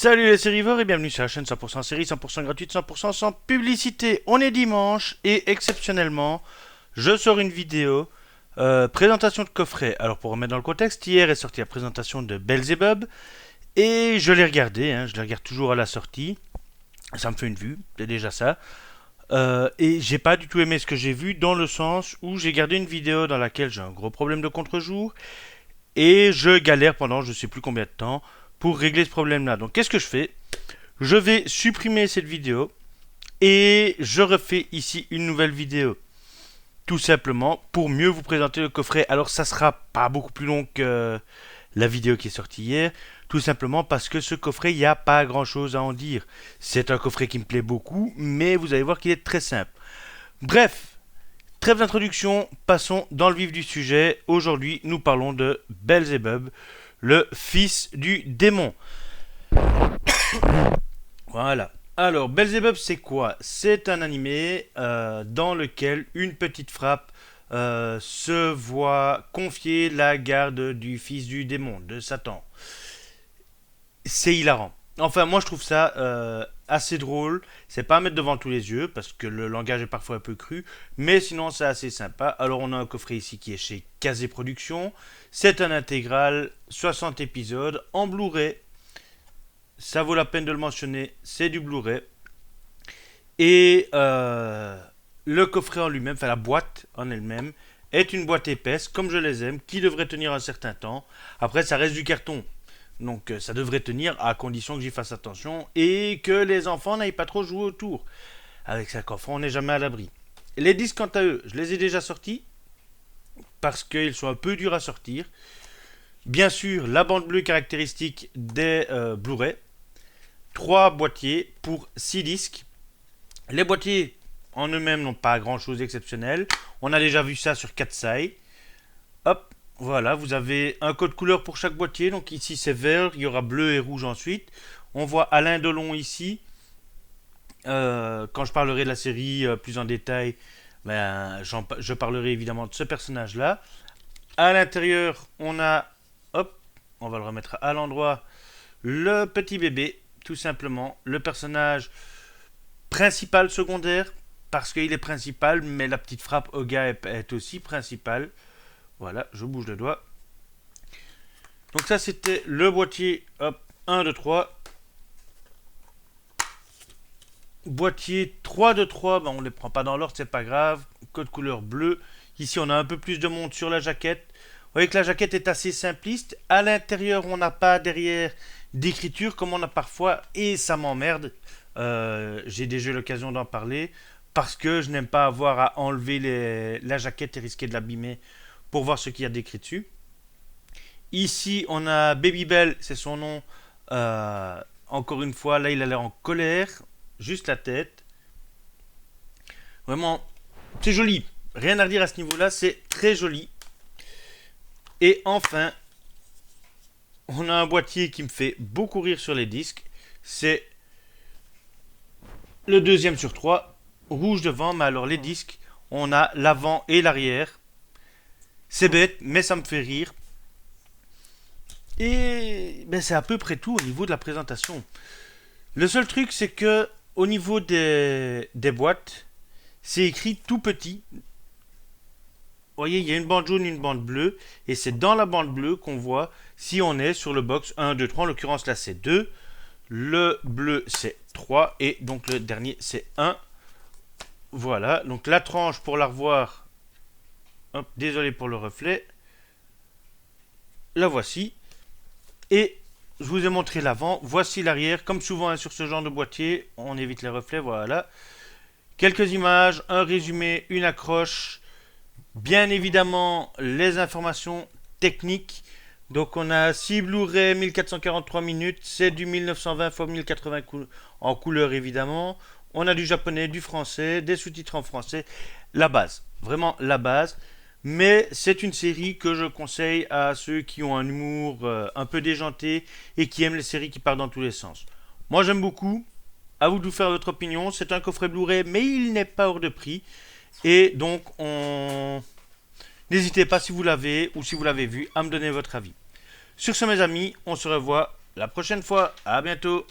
Salut les sérivores et bienvenue sur la chaîne 100% série, 100% gratuite, 100% sans publicité. On est dimanche et exceptionnellement, je sors une vidéo présentation de coffret. Alors pour remettre dans le contexte, hier est sortie la présentation de Belzebub et je l'ai regardé, je la regarde toujours à la sortie. Ça me fait une vue, c'est déjà ça. Et j'ai pas du tout aimé ce que j'ai vu dans le sens où j'ai gardé une vidéo dans laquelle j'ai un gros problème de contre-jour et je galère pendant je sais plus combien de temps pour régler ce problème-là. Donc qu'est-ce que je fais? Je vais supprimer cette vidéo et je refais ici une nouvelle vidéo. Tout simplement pour mieux vous présenter le coffret. Alors ça sera pas beaucoup plus long que la vidéo qui est sortie hier. Tout simplement parce que ce coffret, il n'y a pas grand chose à en dire. C'est un coffret qui me plaît beaucoup, mais vous allez voir qu'il est très simple. Bref, trêve d'introduction, passons dans le vif du sujet. Aujourd'hui, nous parlons de Belzebub, le fils du démon. Voilà. Alors, Belzebub, c'est quoi? C'est un animé dans lequel une petite frappe se voit confier la garde du fils du démon, de Satan. C'est hilarant. Enfin, moi, je trouve ça assez drôle. C'est pas à mettre devant tous les yeux, parce que le langage est parfois un peu cru, mais sinon, c'est assez sympa. Alors, on a un coffret ici qui est chez Kazé Productions. C'est un intégral, 60 épisodes, en Blu-ray. Ça vaut la peine de le mentionner, c'est du Blu-ray. Et le coffret en lui-même, enfin la boîte en elle-même, est une boîte épaisse, comme je les aime, qui devrait tenir un certain temps. Après, ça reste du carton. Donc ça devrait tenir à condition que j'y fasse attention et que les enfants n'aillent pas trop jouer autour. Avec 5 enfants, on n'est jamais à l'abri. Les disques, quant à eux, je les ai déjà sortis parce qu'ils sont un peu durs à sortir. Bien sûr, la bande bleue caractéristique des Blu-ray. 3 boîtiers pour 6 disques. Les boîtiers en eux-mêmes n'ont pas grand-chose d'exceptionnel. On a déjà vu ça sur Katsai. Hop, voilà, vous avez un code couleur pour chaque boîtier. Donc ici c'est vert, il y aura bleu et rouge ensuite. On voit Alain Delon ici. Quand je parlerai de la série plus en détail, je parlerai évidemment de ce personnage-là. À l'intérieur, on a, hop, on va le remettre à l'endroit, le petit bébé, tout simplement. Le personnage principal, secondaire, parce qu'il est principal, mais la petite frappe Oga est aussi principale. Voilà, je bouge le doigt. Donc ça, c'était le boîtier, hop, 1, 2, 3. Boîtier 3 de 3, on ne les prend pas dans l'ordre, c'est pas grave. Code couleur bleu. Ici, on a un peu plus de monde sur la jaquette. Vous voyez que la jaquette est assez simpliste. À l'intérieur, on n'a pas derrière d'écriture comme on a parfois, et ça m'emmerde. J'ai déjà eu l'occasion d'en parler parce que je n'aime pas avoir à enlever la jaquette et risquer de l'abîmer pour voir ce qu'il y a d'écrit dessus. Ici, on a Babybel, c'est son nom. Encore une fois, là, il a l'air en colère. Juste la tête. Vraiment, c'est joli. Rien à redire à ce niveau-là, c'est très joli. Et enfin, on a un boîtier qui me fait beaucoup rire sur les disques. C'est le deuxième sur 3, rouge devant, mais alors les disques, on a l'avant et l'arrière. C'est bête, mais ça me fait rire. Et c'est à peu près tout au niveau de la présentation. Le seul truc, c'est que au niveau des boîtes, c'est écrit tout petit. Vous voyez, il y a une bande jaune et une bande bleue. Et c'est dans la bande bleue qu'on voit si on est sur le box 1, 2, 3. En l'occurrence, là, c'est 2. Le bleu, c'est 3. Et donc, le dernier, c'est 1. Voilà. Donc, la tranche, pour la revoir. Hop, désolé pour le reflet. La voici. Et je vous ai montré l'avant. Voici l'arrière. Comme souvent sur ce genre de boîtier, on évite les reflets. Voilà. Quelques images, un résumé, une accroche. Bien évidemment, les informations techniques. Donc, on a 6 Blu-ray, 1443 minutes. C'est du 1920 x 1080 en couleur, évidemment. On a du japonais, du français, des sous-titres en français. La base. Vraiment la base. Mais c'est une série que je conseille à ceux qui ont un humour un peu déjanté et qui aiment les séries qui partent dans tous les sens. Moi, j'aime beaucoup. À vous de vous faire votre opinion. C'est un coffret Blu-ray, mais il n'est pas hors de prix. Et donc, n'hésitez pas si vous l'avez ou si vous l'avez vu à me donner votre avis. Sur ce, mes amis, on se revoit la prochaine fois. À bientôt.